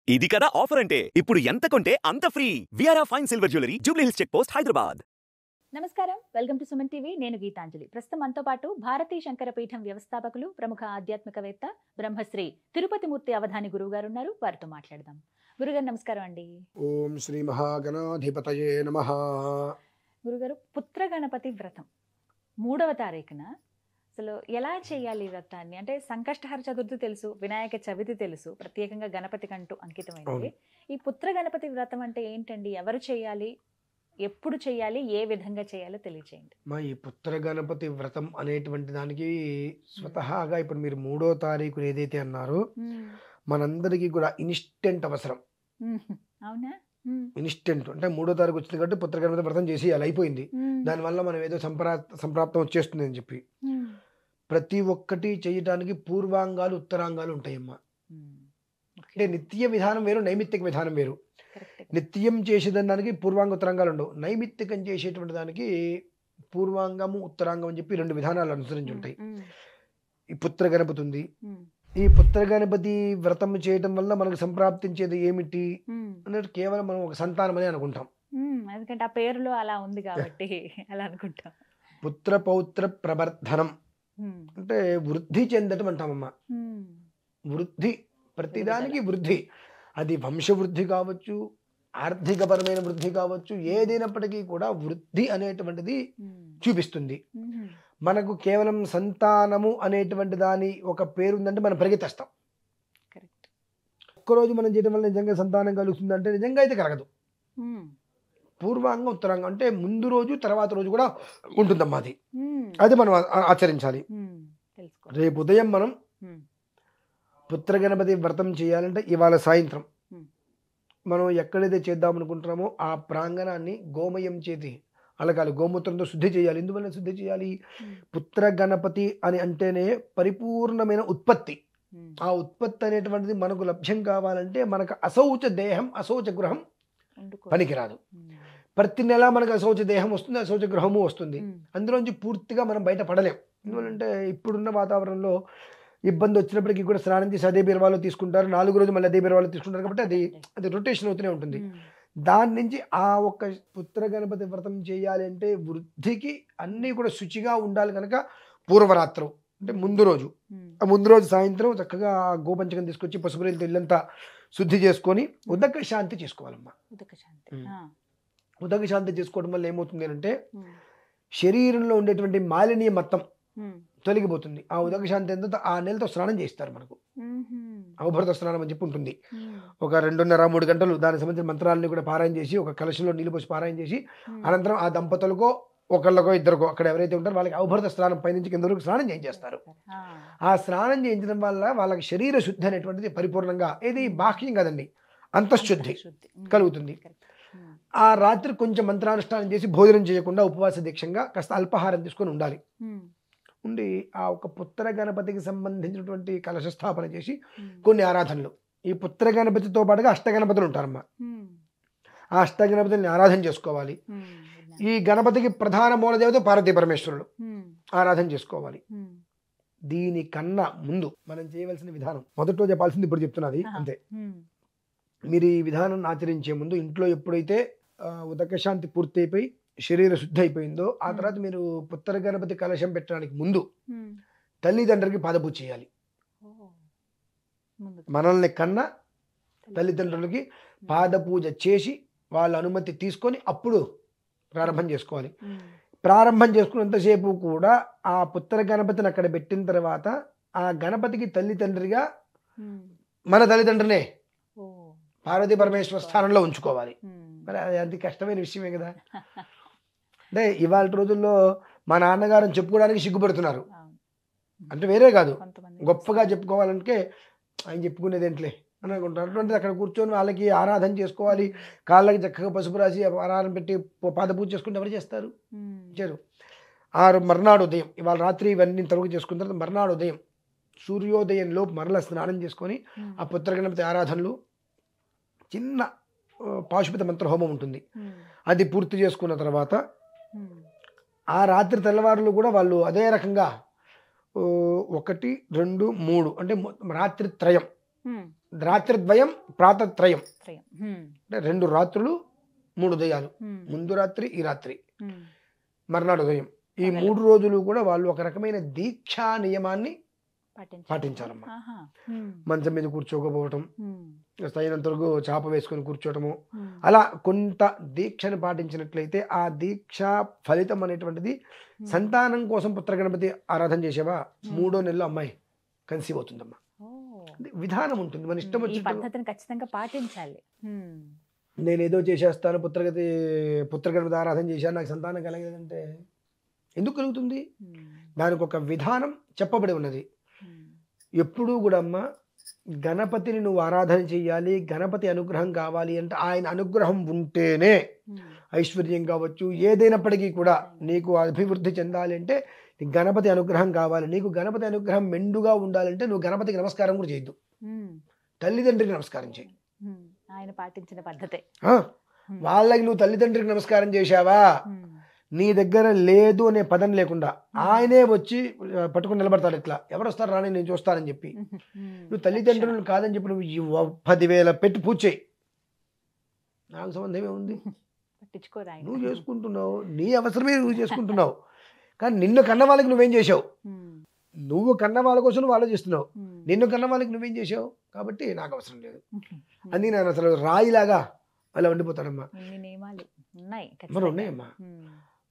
ఇది కదా ఆఫర్ అంటే ఇప్పుడు ఎంత కొంటే అంత ఫ్రీ విఆర్ఆ fine silver jewellery Jubilee Hills check post Hyderabad. నమస్కారం, వెల్కమ్ టు సుమన్ టీవీ. నేను గీతాంజలి. ప్రస్తుతం మనతో పాటు భారతీ శంకర పీఠం వ్యవస్థాపకులు, ప్రముఖ ఆధ్యాత్మికవేత్త, బ్రహ్మశ్రీ తిరుపతి మూర్తి అవధాని గురువు గారు ఉన్నారు. వారితో మాట్లాడదాం. గురుగారు నమస్కారం అండి. ఓం శ్రీ మహాగణాధిపతయే నమః. గురుగారు, పుత్ర గణపతి వ్రతం 3వ తారీఖున అసలు ఎలా చేయాలి ఈ వ్రతాన్ని? అంటే సంకష్టహర చతుర్థి తెలుసు, వినాయక చవితి తెలుసు, ప్రత్యేకంగా గణపతి కంటూ అంకితమైనది. ఈ పుత్ర గణపతి వ్రతం అంటే ఏంటండి? ఎవరు చేయాలి, ఎప్పుడు చేయాలి, ఏ విధంగా చేయాలో తెలియచేయండి. మా ఈ పుత్ర గణపతి వ్రతం అనేటువంటి దానికి స్వతహాగా ఇప్పుడు మీరు 3వ తారీఖు ఏదైతే అన్నారో మనందరికీ కూడా ఇన్స్టెంట్ అవసరం. అవునా? ఇన్స్టెంట్ అంటే 3వ తారీఖు వచ్చింది కాబట్టి పుత్ర గణపతి వ్రతం చేసి అలా అయిపోయింది. దానివల్ల మనం ఏదో సంప్రాప్తం వచ్చేస్తుంది అని చెప్పి ప్రతి ఒక్కటి చేయటానికి పూర్వాంగాలు ఉత్తరాంగాలు ఉంటాయమ్మా. అంటే నిత్య విధానం వేరు, నైమిత్తిక విధానం వేరు. నిత్యం చేసేదానికి పూర్వాంగ ఉత్తరాంగాలు ఉండవు. నైమిత్తికం చేసేటువంటి దానికి పూర్వాంగము ఉత్తరాంగం అని చెప్పి 2 విధానాలు అనుసరించి ఉంటాయి. ఈ పుత్ర గణపతి ఉంది. ఈ పుత్ర గణపతి వ్రతం చేయటం వల్ల మనకు సంప్రాప్తించేది ఏమిటి అన్నట్టు కేవలం మనం ఒక సంతానం అని అనుకుంటాం. ఎందుకంటే ఆ పేరులో అలా ఉంది కాబట్టి అలా అనుకుంటాం. పుత్ర పౌత్ర ప్రవర్ధనం అంటే వృద్ధి చెందటం అంటామమ్మా. వృద్ధి, ప్రతిదానికి వృద్ధి. అది వంశవృద్ధి కావచ్చు, ఆర్థికపరమైన వృద్ధి కావచ్చు, ఏదైనప్పటికీ కూడా వృద్ధి అనేటువంటిది చూపిస్తుంది. మనకు కేవలం సంతానము అనేటువంటి దాని ఒక పేరు ఉందంటే మనం పరిగెత్తేస్తాం. ఒక్కరోజు మనం చేయడం వల్ల నిజంగా సంతానం కలుగుతుంది అంటే నిజంగా అయితే కలగదు. పూర్వాంగం ఉత్తరాంగం అంటే ముందు రోజు తర్వాత రోజు కూడా ఉంటుందమ్మా. అది మనం ఆచరించాలి. రేపు ఉదయం మనం పుత్ర గణపతి వ్రతం చేయాలంటే ఇవాళ సాయంత్రం మనం ఎక్కడైతే చేద్దాం అనుకుంటున్నామో ఆ ప్రాంగణాన్ని గోమయం చేతి అలగాలి, గోమూత్రంతో శుద్ధి చేయాలి. ఎందువల్ల శుద్ధి చేయాలి? పుత్ర గణపతి అని అంటేనే పరిపూర్ణమైన ఉత్పత్తి. ఆ ఉత్పత్తి అనేటువంటిది మనకు లభ్యం కావాలంటే మనకు అశౌచ దేహం, అశౌచ గృహం పనికిరాదు. ప్రతి నెల మనకు అశౌచ దేహం వస్తుంది, అశౌచ గృహము వస్తుంది. అందులోంచి పూర్తిగా మనం బయటపడలేం. ఎందువల్లంటే ఇప్పుడున్న వాతావరణంలో ఇబ్బంది వచ్చినప్పటికీ కూడా స్నానం చేసి అదే బీరువాలో తీసుకుంటారు, 4 రోజు మళ్ళీ అదే బీరువాలో తీసుకుంటారు. కాబట్టి అది రొటేషన్ అవుతూనే ఉంటుంది. దాని నుంచి ఆ ఒక్క పుత్ర గణపతి వ్రతం చేయాలి అంటే వృద్ధికి అన్నీ కూడా శుచిగా ఉండాలి కనుక పూర్వరాత్రం అంటే ముందు రోజు, ఆ ముందు రోజు సాయంత్రం చక్కగా గోపంచకం తీసుకొచ్చి పసుపు నీళ్ళతో ఇల్లంతా శుద్ధి చేసుకొని ఉదక శాంతి చేసుకోవాలమ్మా. ఉదక శాంతి చేసుకోవడం వల్ల ఏమవుతుంది అంటే శరీరంలో ఉండేటువంటి మాలిన్యం మొత్తం తొలగిపోతుంది. ఆ ఉదక శాంతి ఎంత ఆ నీళ్ళతో స్నానం చేస్తారు. మనకు అవభృత స్నానం అని చెప్పి ఉంటుంది. ఒక 2.5-3 గంటలు దానికి సంబంధించిన మంత్రాలని కూడా పారాయణ చేసి ఒక కలశంలో నీళ్ళు పోసి పారాయణ చేసి అనంతరం ఆ దంపతులకో ఒకళ్ళకో ఇద్దరికో అక్కడ ఎవరైతే ఉంటారో వాళ్ళకి అవభృత స్నానం పైనుంచి కింద వరకు స్నానం చేయించేస్తారు. ఆ స్నానం చేయించడం వల్ల వాళ్ళకి శరీర శుద్ధి అనేటువంటిది పరిపూర్ణంగా, ఏది బాహ్యం కదండి, అంతఃశుద్ధి కలుగుతుంది. ఆ రాత్రి కొంచెం మంత్రానుష్ఠానం చేసి భోజనం చేయకుండా ఉపవాస దీక్షంగా కాస్త అల్పాహారం తీసుకొని ఉండాలి. ఉండి ఆ ఒక పుత్ర గణపతికి సంబంధించినటువంటి కలశ స్థాపన చేసి కొన్ని ఆరాధనలు, ఈ పుత్ర గణపతితో పాటుగా అష్టగణపతులు ఉంటారమ్మా. ఆ అష్టగణపతిని ఆరాధన చేసుకోవాలి. ఈ గణపతికి ప్రధాన మూలదేవత పార్వతీ పరమేశ్వరుడు ఆరాధన చేసుకోవాలి. దీనికన్నా ముందు మనం చేయవలసిన విధానం మొదట్లో చెప్పాల్సింది ఇప్పుడు చెప్తున్నది అంతే. మీరు ఈ విధానాన్ని ఆచరించే ముందు ఇంట్లో ఎప్పుడైతే ఉదక శాంతి పూర్తి అయిపోయి శరీర శుద్ధి అయిపోయిందో ఆ తర్వాత మీరు పుత్ర గణపతి కలశం పెట్టడానికి ముందు తల్లిదండ్రులకి పాదపూజ చేయాలి. మనల్ని కన్నా తల్లిదండ్రులకి పాదపూజ చేసి వాళ్ళ అనుమతి తీసుకొని అప్పుడు ప్రారంభం చేసుకోవాలి. ప్రారంభం చేసుకున్నంతసేపు కూడా ఆ పుత్ర గణపతిని అక్కడ పెట్టిన తర్వాత ఆ గణపతికి తల్లిదండ్రిగా మన తల్లిదండ్రులే పార్వతీ పరమేశ్వర స్థానంలో ఉంచుకోవాలి. మరి అది అంత కష్టమైన విషయమే కదా. అంటే ఇవాళ రోజుల్లో మా నాన్నగారిని చెప్పుకోవడానికి సిగ్గుపడుతున్నారు. అంటే వేరే కాదు, గొప్పగా చెప్పుకోవాలంటే ఆయన చెప్పుకునేది ఏంట్లే అని అనుకుంటారు. అటువంటిది అక్కడ కూర్చొని వాళ్ళకి ఆరాధన చేసుకోవాలి, కాళ్ళకి చక్కగా పసుపు రాసి ఆరాధన పెట్టి పాదపూజ చేసుకుంటే ఎవరు చేస్తారు? చేయరు. మర్నాడు ఉదయం, ఇవాళ రాత్రి ఇవన్నీ తరుగు చేసుకున్న తర్వాత మర్నాడు ఉదయం సూర్యోదయంలో మరల స్నానం చేసుకొని ఆ పుత్ర గణపతి ఆరాధనలు, చిన్న పాశుపత మంత్ర హోమం ఉంటుంది, అది పూర్తి చేసుకున్న తర్వాత ఆ రాత్రి తెల్లవారులు కూడా వాళ్ళు అదే రకంగా 1, 2, 3 అంటే రాత్రి త్రయం రాత్రిద్వయం ప్రాతత్రయం త్రయం. అంటే 2 రాత్రులు 3 ఉదయాలు, ముందు రాత్రి ఈ రాత్రి మర్నాడు ఉదయం, ఈ 3 రోజులు కూడా వాళ్ళు ఒక రకమైన దీక్షా నియమాన్ని పాటించాలమ్మా. మంచం మీద కూర్చోకపోవటం, అయినంత వరకు చాప వేసుకొని కూర్చోవటము, అలా కొంత దీక్షను పాటించినట్లయితే ఆ దీక్ష ఫలితం అనేటువంటిది సంతానం కోసం పుత్రగణపతి ఆరాధన చేసేవా 3వ నెలలో అమ్మాయి కన్సీవ్ అవుతుందమ్మా. విధానం ఉంటుంది, మన ఇష్టం వచ్చి పద్ధతిని ఖచ్చితంగా పాటించాలి. నేనేదో చేసేస్తాను, పుత్రగణపతి ఆరాధన చేశాను, నాకు సంతానం కలగలేదంటే ఎందుకు కలుగుతుంది? దానికి ఒక విధానం చెప్పబడి ఉన్నది. ఎప్పుడూ కూడా అమ్మ గణపతిని నువ్వు ఆరాధన చెయ్యాలి, గణపతి అనుగ్రహం కావాలి అంటే ఆయన అనుగ్రహం ఉంటేనే ఐశ్వర్యం కావచ్చు ఏదైనప్పటికీ కూడా నీకు అభివృద్ధి చెందాలి అంటే గణపతి అనుగ్రహం కావాలి. నీకు గణపతి అనుగ్రహం మెండుగా ఉండాలంటే నువ్వు గణపతికి నమస్కారం కూడా చేయొద్దు, తల్లిదండ్రికి నమస్కారం చేయి. ఆయన పాటించిన పద్ధతే. వాళ్ళకి నువ్వు తల్లిదండ్రికి నమస్కారం చేశావా, నీ దగ్గర లేదు అనే పదం లేకుండా ఆయనే వచ్చి పట్టుకుని నిలబడతాడు. ఇట్లా ఎవరు వస్తారు రాని నేను చూస్తానని చెప్పి. నువ్వు తల్లిదండ్రులను కాదని చెప్పి నువ్వు 10,000 పెట్టి పూజ చేయి, నాకు సంబంధం ఏముంది? నువ్వు చేసుకుంటున్నావు, నీ అవసరమే నువ్వు చేసుకుంటున్నావు. కానీ నిన్ను కన్న వాళ్ళకి నువ్వేం చేసావు? నువ్వు కన్న వాళ్ళ కోసం నువ్వు ఆలోచిస్తున్నావు, నిన్ను కన్న వాళ్ళకి నువ్వేం చేసావు? కాబట్టి నాకు అవసరం లేదు అని నేను అసలు రాయిలాగా అలా ఉండిపోతాడమ్మా. మరి ఉన్నాయమ్మా,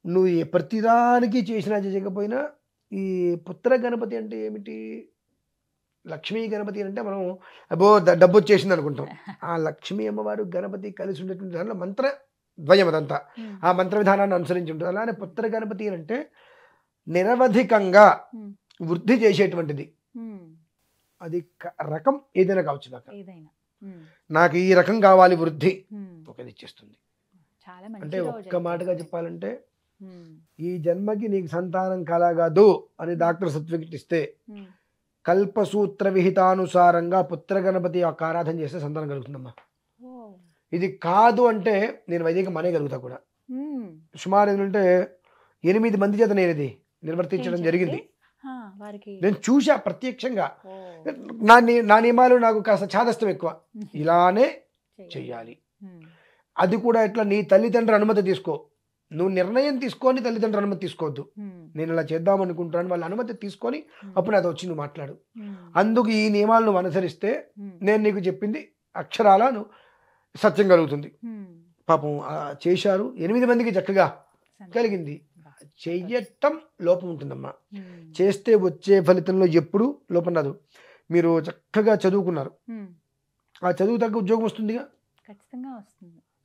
నువ్వు ప్రతిదానికి చేసినా చేయకపోయినా ఈ పుత్ర గణపతి అంటే ఏమిటి? లక్ష్మీ గణపతి అంటే మనం అబ్బో డబ్బు వచ్చేసింది అనుకుంటాం. ఆ లక్ష్మీ అమ్మవారు గణపతి కలిసి ఉండేటువంటి దానిలో మంత్ర ద్వయం అదంతా, ఆ మంత్ర విధానాన్ని అనుసరించి ఉంటుంది. అలానే పుత్ర గణపతి అంటే నిరవధికంగా వృద్ధి చేసేటువంటిది. అది రకం ఏదైనా కావచ్చు, నాకు ఈ రకం కావాలి వృద్ధి ఒకది ఇచ్చేస్తుంది. అంటే ఒక్క మాటగా చెప్పాలంటే ఈ జన్మకి నీకు సంతానం కలగదు అని డాక్టర్ సర్టిఫికెట్ ఇస్తే కల్పసూత్ర విహితానుసారంగా పుత్ర గణపతి యొక్క ఆరాధన చేస్తే సంతానం కలుగుతుందమ్మా. ఇది కాదు అంటే నేను వైదిక మానేయగలుగుతా కూడా. సుమారు ఏంటంటే 8 మంది చేత నేను ఇది నిర్వర్తించడం జరిగింది. నేను చూసా ప్రత్యక్షంగా. నా నియమాలు నాకు కాస్త ఛాదస్తం ఎక్కువ, ఇలానే చెయ్యాలి. అది కూడా ఎట్లా, నీ తల్లిదండ్రుల అనుమతి తీసుకో. నువ్వు నిర్ణయం తీసుకొని తల్లిదండ్రుల అనుమతి తీసుకోవద్దు. నేను ఇలా చేద్దాం అనుకుంటున్నాను, వాళ్ళ అనుమతి తీసుకొని అప్పుడు నాతో వచ్చి నువ్వు మాట్లాడు. అందుకు ఈ నియమాలు నువ్వు అనుసరిస్తే నేను నీకు చెప్పింది అక్షరాల నువ్వు సత్యం కలుగుతుంది. పాపం చేశారు, 8 మందికి చక్కగా కలిగింది. చెయ్యటం లోపం ఉంటుందమ్మా, చేస్తే వచ్చే ఫలితంలో ఎప్పుడు లోపం రాదు. మీరు చక్కగా చదువుకున్నారు, ఆ చదువు తగ్గ ఉద్యోగం వస్తుందిగా.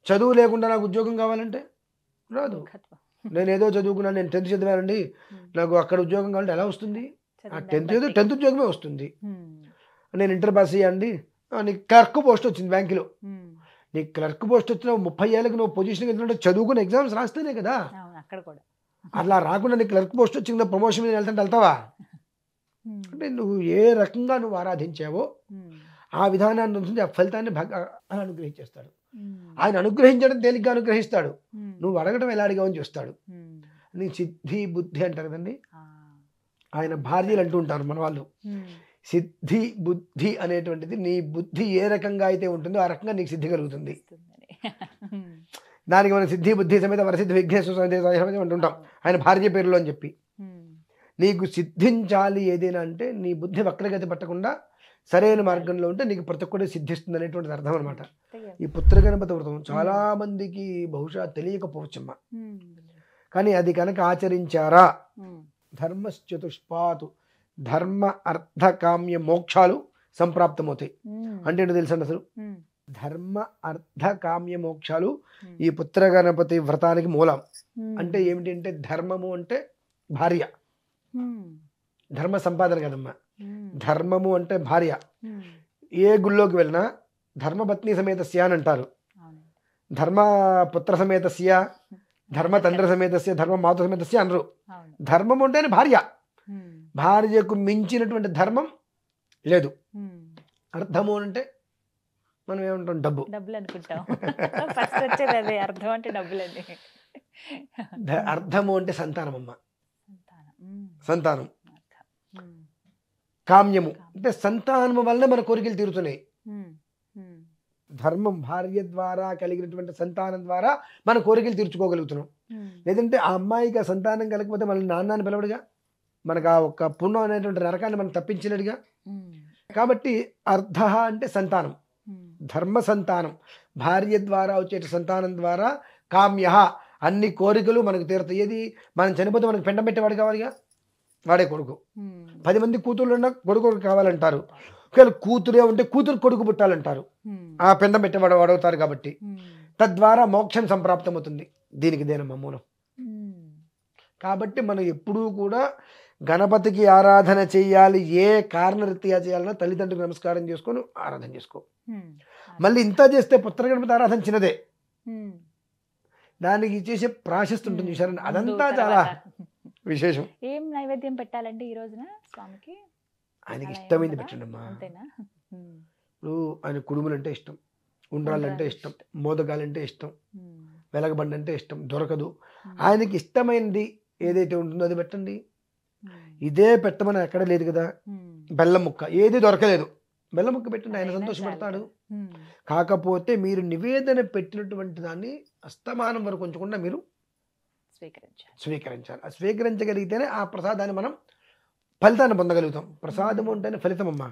చదువు లేకుండా నాకు ఉద్యోగం కావాలంటే రాదు. నేను ఏదో చదువుకున్నాను, నేను 10th చదివానండి, నాకు అక్కడ ఉద్యోగం కావాలంటే ఎలా వస్తుంది? ఆ 10th ఉద్యోగమే వస్తుంది. నేను ఇంటర్ పాస్ అయ్యండి, నీకు క్లర్క్ పోస్ట్ వచ్చింది బ్యాంకులో. నీకు క్లర్క్ పోస్ట్ వచ్చిన 30 ఏళ్ళకి నువ్వు పొజిషన్కి వెళ్తుంటే చదువుకుని ఎగ్జామ్స్ రాస్తేనే కదా. అట్లా రాకుండా నీకు క్లర్క్ పోస్ట్ వచ్చిందో ప్రమోషన్ మీద వెళ్తావా? అంటే నువ్వు ఏ రకంగా నువ్వు ఆరాధించావో ఆ విధానాన్ని ఉంటుంది, ఆ ఫలితాన్ని అనుగ్రహించేస్తాడు. ఆయన అనుగ్రహించడం తేలిగ్గా అనుగ్రహిస్తాడు, నువ్వు అడగడం ఎలా అడిగావని చూస్తాడు. నీ సిద్ధి బుద్ధి అంటారు కదండి, ఆయన భార్యలు అంటూ ఉంటారు మన వాళ్ళు. సిద్ధి బుద్ధి అనేటువంటిది నీ బుద్ధి ఏ రకంగా అయితే ఉంటుందో ఆ రకంగా నీకు సిద్ధి కలుగుతుంది. దానికి మనం సిద్ధి బుద్ధి సమేత వరసిద్ధి విఘ్నేశ్వర సమేత అంటుంటాం ఆయన భార్య పేరులో అని చెప్పి. నీకు సిద్ధించాలి ఏదైనా అంటే నీ బుద్ధి వక్రగతి పట్టకుండా సరైన మార్గంలో ఉంటే నీకు ప్రతి ఒక్కటి సిద్ధిస్తుంది అనేటువంటిది అర్థం అనమాట. ఈ పుత్ర గణపతి వ్రతం చాలా మందికి బహుశా తెలియకపోవచ్చమ్మా, కానీ అది కనుక ఆచరించారా ధర్మశ్చతుష్పాతు ధర్మ అర్థ కామ్య మోక్షాలు సంప్రాప్తమవుతాయి. అంటే ఏంటో తెలుసండి, అసలు ధర్మ అర్థ కామ్య మోక్షాలు ఈ పుత్ర గణపతి వ్రతానికి మూలం. అంటే ఏమిటి అంటే ధర్మము అంటే భార్య, ధర్మ సంపాదన కదమ్మా. ధర్మము అంటే భార్య. ఏ గుళ్ళోకి వెళ్ళినా ధర్మపత్ని సమేతస్య అని అంటారు, ధర్మపుత్ర సమేతస్య, ధర్మ తండ్రి సమేతస్య, ధర్మ మాత సమేతస్య అనరు. ధర్మం అంటేనే భార్య. భార్యకు మించినటువంటి ధర్మం లేదు. అర్థము అంటే మనం ఏమంటాం, డబ్బులు అనుకుంటాం. అర్థం అంటే డబ్బులని. అర్థము అంటే సంతానం అమ్మ, సంతానం. కామ్యము అంటే సంతానము వల్ల మన కోరికలు తీరుతున్నాయి. ధర్మం భార్య ద్వారా కలిగినటువంటి సంతానం ద్వారా మన కోరికలు తీర్చుకోగలుగుతున్నాం. లేదంటే ఆ అమ్మాయికి ఆ సంతానం కలగకపోతే మన నాన్నని పిలవడుగా, మనకు ఆ ఒక్క పుణ్యం అనేటువంటి నరకాన్ని మనం తప్పించలేడుగా. కాబట్టి అర్ధ అంటే సంతానం, ధర్మ సంతానం, భార్య ద్వారా వచ్చే సంతానం ద్వారా కామ్య అన్ని కోరికలు మనకు తీరుతాయి. ఏది మనం చనిపోతే మనకు పెండం పెట్టేవాడు కావాలిగా, వాడే కొడుకు. 10 మంది కూతుళ్ళు ఉన్న కొడుకు కావాలంటారు. ఒకవేళ కూతురే ఉంటే కూతురు కొడుకు పుట్టాలంటారు. ఆ పెండం పెట్టేవాడు అడుగుతారు. కాబట్టి తద్వారా మోక్షం సంప్రాప్తమవుతుంది. దీనికి దేనమ్మ మూలం. కాబట్టి మనం ఎప్పుడూ కూడా గణపతికి ఆరాధన చేయాలి. ఏ కారణరీత్యా చేయాలన్నా తల్లిదండ్రులకు నమస్కారం చేసుకొని ఆరాధన చేసుకో. మళ్ళీ ఇంత చేస్తే పుత్ర గణపతి ఆరాధన చిన్నదే, దానికి చేసే ప్రాశస్తి ఉంటుంది చూసారండి, అదంతా చాలా విశేషం. ఏం నైవేద్యం పెట్టాలండి ఈ రోజున స్వామికి? ఆయనకి ఇష్టమైంది పెట్టండి అమ్మా. ఇప్పుడు ఆయన కుడుములు అంటే ఇష్టం, ఉండ్రాలంటే ఇష్టం, మోదకాలంటే ఇష్టం, వెలగబండి అంటే ఇష్టం, దొరకదు. ఆయనకి ఇష్టమైనది ఏదైతే ఉంటుందో అది పెట్టండి. ఇదే పెట్టమని ఎక్కడ లేదు కదా. బెల్లం ముక్క ఏది దొరకలేదు, బెల్లం ముక్క పెట్టండి, ఆయన సంతోషపడతాడు. కాకపోతే మీరు నివేదన పెట్టినటువంటి దాన్ని అస్తమానం వరకు ఉంచకుండా మీరు స్వీకరించాలి. ఆ స్వీకరించగలిగితేనే ఆ ప్రసాదాన్ని మనం ఫలితాన్ని పొందగలుగుతాం. ప్రసాదము అంటేనే ఫలితం అమ్మ.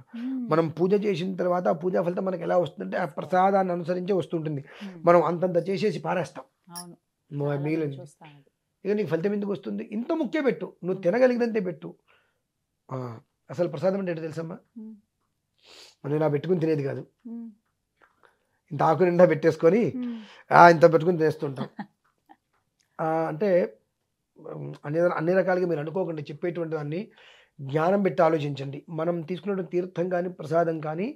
మనం పూజ చేసిన తర్వాత ఆ పూజా ఫలితం మనకి ఎలా వస్తుందంటే ఆ ప్రసాదాన్ని అనుసరించే వస్తుంటుంది. మనం అంతంత చేసేసి పారేస్తాం, మిగిలింది ఇక నీకు ఫలితం ఎందుకు వస్తుంది? ఇంత ముఖ్య పెట్టు, నువ్వు తినగలిగినంతే పెట్టు. అసలు ప్రసాదం అంటే ఏంటో తెలుసమ్మా, మనం ఇలా పెట్టుకుని తినేది కాదు. ఇంత ఆకు నిండా పెట్టేసుకొని ఇంత పెట్టుకుని తినేస్తుంటాం. అంటే అన్ని రకాలుగా మీరు అనుకోకండి, చెప్పేటువంటి దాన్ని జ్ఞానం పెట్టి ఆలోచించండి. మనం తీసుకున్నటువంటి తీర్థం కానీ ప్రసాదం కానీ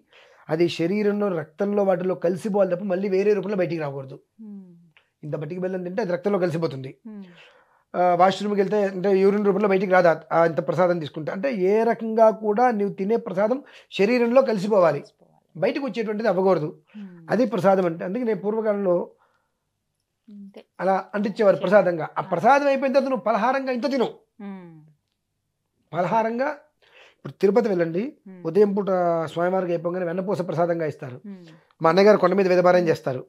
అది శరీరంలో రక్తంలో వాటిలో కలిసిపోవాలి తప్ప మళ్ళీ వేరే రూపంలో బయటికి రాకూడదు. ఇంత బట్టికి బెల్లం తింటే అది రక్తంలో కలిసిపోతుంది. వాష్రూమ్కి వెళ్తే అంటే యూరిన్ రూపంలో బయటికి రాదా ఇంత ప్రసాదం తీసుకుంటే? అంటే ఏ రకంగా కూడా నువ్వు తినే ప్రసాదం శరీరంలో కలిసిపోవాలి, బయటకు వచ్చేటువంటిది అవ్వకూడదు. అది ప్రసాదం అంటే. అందుకే నేను పూర్వకాలంలో అలా అంటించేవారు ప్రసాదంగా. ఆ ప్రసాదం అయిపోయిన తర్వాత నువ్వు పలహారంగా ఇంత తిను. పలహారంగా ఇప్పుడు తిరుపతి వెళ్ళండి, ఉదయం పూట స్వామివారికి అయిపోగానే వెన్నపూస ప్రసాదంగా ఇస్తారు. మా అన్నగారు కొండ మీద వేదపారాయణ చేస్తారు.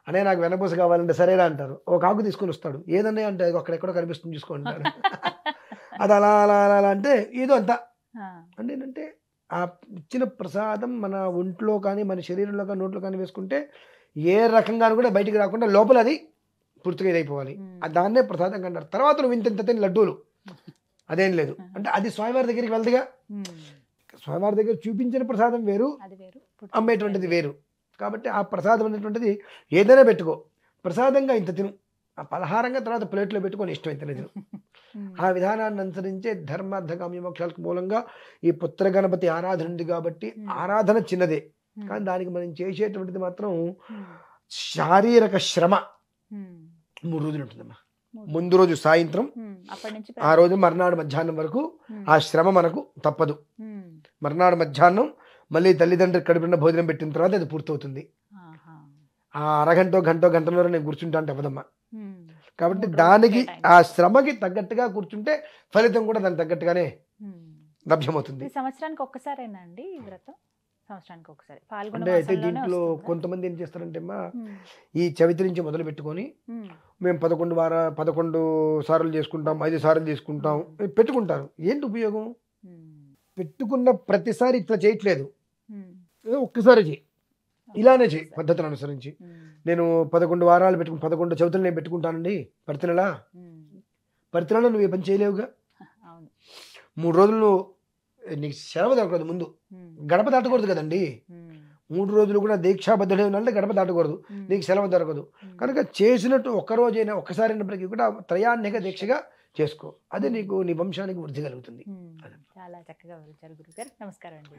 అనే నాకు వెన్నపూస కావాలంటే సరేనా అంటారు. ఒక ఆకు తీసుకొని వస్తాడు. ఏదన్నా అంటే అక్కడెక్కడో కనిపిస్తుంది చూసుకుంటాడు. అది అలా అలా అలా అంటే ఏదో అంత అంటే ఏంటంటే ఆ ఇచ్చిన ప్రసాదం మన ఒంట్లో కానీ మన శరీరంలో కానీ నోట్లో కానీ వేసుకుంటే ఏ రకంగానూ కూడా బయటికి రాకుండా లోపల అది పూర్తిగా ఇదైపోవాలి. దాన్నే ప్రసాదం అంటారు. తర్వాత నువ్వు ఇంత తిని లడ్డూలు అదేం లేదు. అంటే అది స్వామివారి దగ్గరికి వెళ్తుందిగా. స్వామివారి దగ్గర చూపించిన ప్రసాదం వేరు, అమ్మేటువంటిది వేరు. కాబట్టి ఆ ప్రసాదం అనేటువంటిది ఏదైనా పెట్టుకో, ప్రసాదంగా ఇంత తిను, ఆ పలహారంగా తర్వాత ప్లేట్లో పెట్టుకొని ఇష్టం ఇంత తిను. ఆ విధానాన్ని అనుసరించే ధర్మార్థ కామ్య మోక్షాలకు మూలంగా ఈ పుత్ర గణపతి ఆరాధన ఉంది. కాబట్టి ఆరాధన చిన్నదే, కానీ దానికి మనం చేసేటువంటిది మాత్రం శారీరక శ్రమ 3 రోజులు ఉంటుందమ్మా. ముందు రోజు సాయంత్రం, ఆ రోజు మర్నాడు మధ్యాహ్నం వరకు ఆ శ్రమ మనకు తప్పదు. మర్నాడు మధ్యాహ్నం మళ్ళీ తల్లిదండ్రులు కడుపున భోజనం పెట్టిన తర్వాత అది పూర్తవుతుంది. ఆ గంటలో నేను కూర్చుంటా అంటే అవ్వదమ్మా. కాబట్టి దానికి ఆ శ్రమకి తగ్గట్టుగా కూర్చుంటే ఫలితం కూడా దానికి తగ్గట్టుగానే లభ్యమవుతుంది. సంవత్సరానికి ఒక్కసారేనా అండి ఈ వ్రతం? సంవత్సరానికి ఒకసారి అంటే అయితే దీంట్లో కొంతమంది ఏం చేస్తారంటే అమ్మా, ఈ చవితి నుంచి మొదలు పెట్టుకొని మేము 11 సార్లు చేసుకుంటాం, 5 సార్లు చేసుకుంటాం పెట్టుకుంటారు. ఏంటి ఉపయోగం? పెట్టుకున్న ప్రతిసారి ఇట్లా చేయట్లేదు, ఒక్కసారి చేయి, ఇలానే చేయి పద్ధతులు అనుసరించి. నేను 11 వారాలు పెట్టుకుని 11 చవితులు నేను పెట్టుకుంటానండి ప్రతి నెల. నువ్వు ఏ పని చేయలేవుగా. 3 రోజులు నీకు సెలవు దొరకదు. ముందు గడప దాటకూడదు కదండి. 3 రోజులు కూడా దీక్షాబద్ధుడు అంటే గడప దాటకూడదు, నీకు సెలవు దొరకదు. కనుక చేసినట్టు ఒక్కరోజైనా ఒక్కసారి అయినప్పటికీ కూడా త్రయాన్నిక దీక్షగా చేసుకో. అదే నీకు నీ వంశానికి వృద్ధి కలుగుతుంది. చాలా చక్కగా వివరించారు గురుగారు. నమస్కారం అండి.